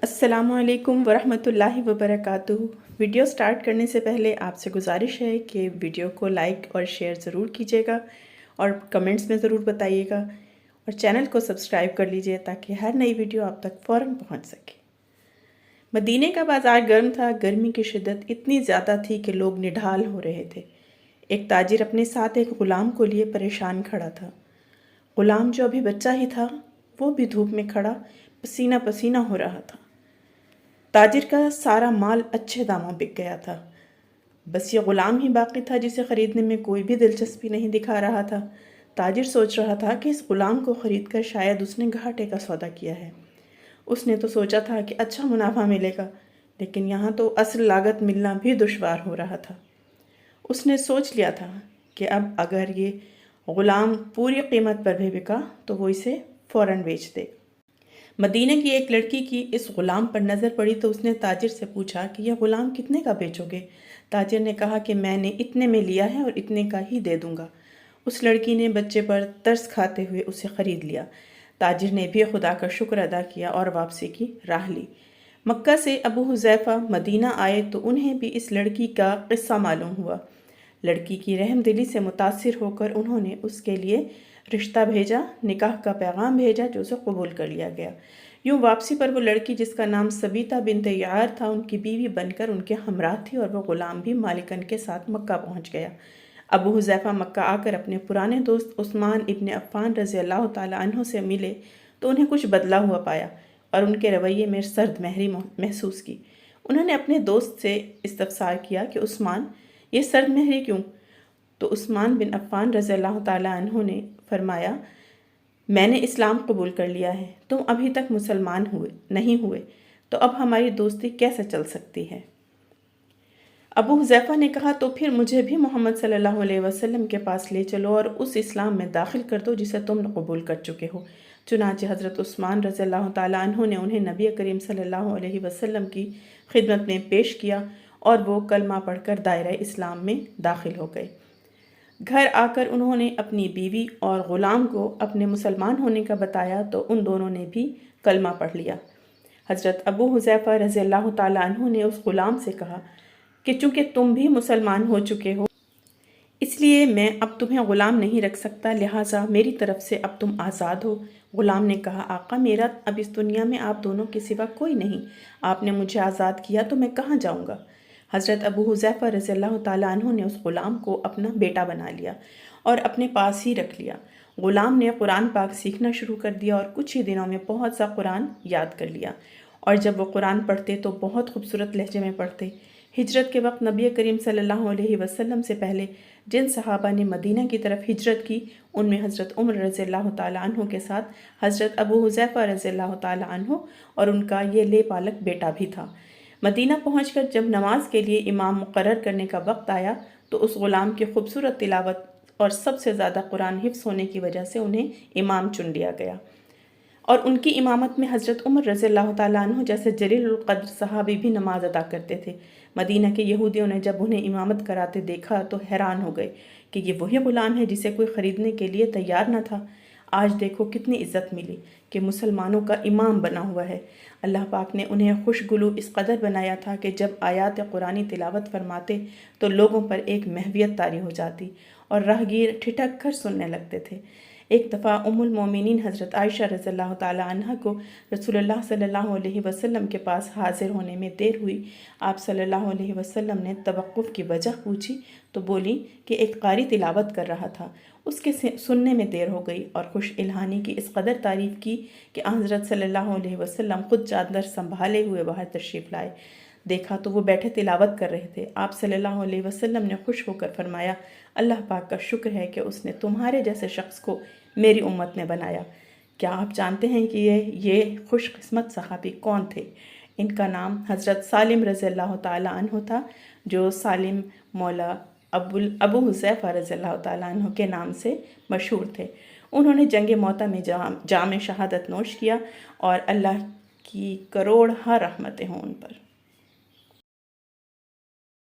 अस्सलामु अलैकुम वरहमतुल्लाहि वबरकातुहू। वीडियो स्टार्ट करने से पहले आपसे गुजारिश है कि वीडियो को लाइक और शेयर ज़रूर कीजिएगा और कमेंट्स में ज़रूर बताइएगा और चैनल को सब्सक्राइब कर लीजिए ताकि हर नई वीडियो आप तक फ़ौरन पहुंच सके। मदीने का बाज़ार गर्म था। गर्मी की शिद्दत इतनी ज़्यादा थी कि लोग निढाल हो रहे थे। एक ताजिर अपने साथ एक ग़ुलाम को लिए परेशान खड़ा था। ग़ुलाम जो अभी बच्चा ही था वो भी धूप में खड़ा पसीना पसीना हो रहा था। ताजिर का सारा माल अच्छे दामों बिक गया था। बस ये ग़ुलाम ही बाकी था जिसे ख़रीदने में कोई भी दिलचस्पी नहीं दिखा रहा था। ताजिर सोच रहा था कि इस ग़ुलाम को ख़रीदकर शायद उसने घाटे का सौदा किया है। उसने तो सोचा था कि अच्छा मुनाफा मिलेगा, लेकिन यहाँ तो असल लागत मिलना भी दुश्वार हो रहा था। उसने सोच लिया था कि अब अगर ये ग़ुलाम पूरी कीमत पर भी बिका तो वो इसे फ़ौरन बेच दे। मदीने की एक लड़की की इस ग़ुलाम पर नज़र पड़ी तो उसने ताजिर से पूछा कि यह ग़ुलाम कितने का बेचोगे। ताजिर ने कहा कि मैंने इतने में लिया है और इतने का ही दे दूँगा। उस लड़की ने बच्चे पर तरस खाते हुए उसे ख़रीद लिया। ताजिर ने भी खुदा का शुक्र अदा किया और वापसी की राह ली। मक्का से अबू हुज़ैफ़ा मदीना आए तो उन्हें भी इस लड़की का क़िस्सा मालूम हुआ। लड़की की रहमदिली से मुतासिर होकर उन्होंने उसके लिए रिश्ता भेजा, निकाह का पैगाम भेजा जो उसे कबूल कर लिया गया। यूँ वापसी पर वो लड़की जिसका नाम सबीता बिन्त यार था उनकी बीवी बनकर उनके हमराह थी और वो ग़ुलाम भी मालिकन के साथ मक्का पहुँच गया। अबू हुज़ैफ़ा मक्का आकर अपने पुराने दोस्त उस्मान इब्न अफ़्फ़ान रज़ी अल्लाह ताला अन्हु से मिले तो उन्हें कुछ बदला हुआ पाया और उनके रवैये में सर्द महरी महसूस की। उन्होंने अपने दोस्त से इस्तफ़सार किया कि उस्मान, ये सर्द महरी क्यों? तो उस्मान बिन अफ़्फ़ान रज़ी अल्लाह ताला अन्हु ने फरमाया, मैंने इस्लाम कबूल कर लिया है, तुम अभी तक मुसलमान नहीं हुए, तो अब हमारी दोस्ती कैसे चल सकती है? अबू हुज़ैफ़ा ने कहा, तो फिर मुझे भी मोहम्मद सल्लल्लाहु अलैहि वसल्लम के पास ले चलो और उस इस्लाम में दाखिल कर दो जिसे तुम कबूल कर चुके हो। चुनांचे हज़रत उस्मान रज़ी अल्लाह ताला अन्हु ने उन्हें नबी करीम सल्लल्लाहु अलैहि वसल्लम की खिदमत में पेश किया और वो कलमा पढ़कर दायरा इस्लाम में दाखिल हो गए। घर आकर उन्होंने अपनी बीवी और ग़ुलाम को अपने मुसलमान होने का बताया तो उन दोनों ने भी कलमा पढ़ लिया। हज़रत अबू हुज़ैफ़ा रज़ी अल्लाह ताला अन्हु ने उस ग़ुलाम से कहा कि चूँकि तुम भी मुसलमान हो चुके हो इसलिए मैं अब तुम्हें ग़ुलाम नहीं रख सकता, लिहाजा मेरी तरफ़ से अब तुम आज़ाद हो। ग़ुलाम ने कहा, आका मेरा अब इस दुनिया में आप दोनों के सिवा कोई नहीं, आपने मुझे आज़ाद किया तो मैं कहाँ जाऊँगा। हज़रत अबू हुज़ैफ़ा रज़ी अल्लाह ताला अन्हु ने उस ग़ुलाम को अपना बेटा बना लिया और अपने पास ही रख लिया। ग़ुलाम ने कुरान पाक सीखना शुरू कर दिया और कुछ ही दिनों में बहुत सा कुरान याद कर लिया और जब वो कुरान पढ़ते तो बहुत खूबसूरत लहजे में पढ़ते। हिजरत के वक्त नबी करीम सल्लल्लाहु अलैहि वसल्लम से पहले जिन सहाबा ने मदीना की तरफ हिजरत की उनमें हज़रत उमर रज़ी अल्लाह ताला अन्हु के साथ हज़रत अबू हुज़ैफ़ा रज़ी अल्लाह ताला अन्हु और उनका ये लेपालक बेटा भी था। मदीना पहुंचकर जब नमाज के लिए इमाम मुकर्रर करने का वक्त आया तो उस ग़ुलाम की खूबसूरत तिलावत और सबसे ज़्यादा कुरान हिफ्ज़ होने की वजह से उन्हें इमाम चुन लिया गया और उनकी इमामत में हज़रत उमर रज़ी अल्लाह ताला अन्हु जैसे जलीलुल क़द्र सहाबी भी नमाज अदा करते थे। मदीना के यहूदियों ने जब उन्हें इमामत कराते देखा तो हैरान हो गए कि ये वही ग़ुलाम है जिसे कोई ख़रीदने के लिए तैयार न था। आज देखो कितनी इज़्ज़त मिली कि मुसलमानों का इमाम बना हुआ है। अल्लाह पाक ने उन्हें खुशगुलू इस कदर बनाया था कि जब आयात कुरानी तिलावत फरमाते तो लोगों पर एक महवियत तारी हो जाती और राहगीर ठिठक कर सुनने लगते थे। एक दफ़ा उम्मुल मोमिनीन हज़रत आयशा रज़ी अल्लाह ताला अन्हा को रसूलुल्लाह सल्लल्लाहु अलैहि वसल्लम के पास हाजिर होने में देर हुई। आप सल्लल्लाहु अलैहि वसल्लम ने तवक्कुफ़ की वजह पूछी तो बोली कि एक कारी तिलावत कर रहा था, उसके सुनने में देर हो गई और खुश इल्हानी की इस कदर तारीफ़ की कि हज़रत सल्लल्लाहु अलैहि वसल्लम खुद चादर संभाले हुए बाहर तशरीफ़ लाए। देखा तो वो बैठे तिलावत कर रहे थे। आप सल्लल्लाहु अलैहि वसल्लम ने खुश होकर फरमाया, अल्लाह पाक का शुक्र है कि उसने तुम्हारे जैसे शख्स को मेरी उम्मत में बनाया। क्या आप जानते हैं कि ये खुशकिस्मत सहाबी कौन थे? इनका नाम हज़रत सालिम रज़ी अल्लाह ताला अन्हु था, जो सालिम मौला अबू हुज़ैफ़ा रज़ी अल्लाह ताला अन्हु के नाम से मशहूर थे। उन्होंने जंग मौता में जाम शहादत नोश किया और अल्लाह की करोड़ रहमतें हों उन पर।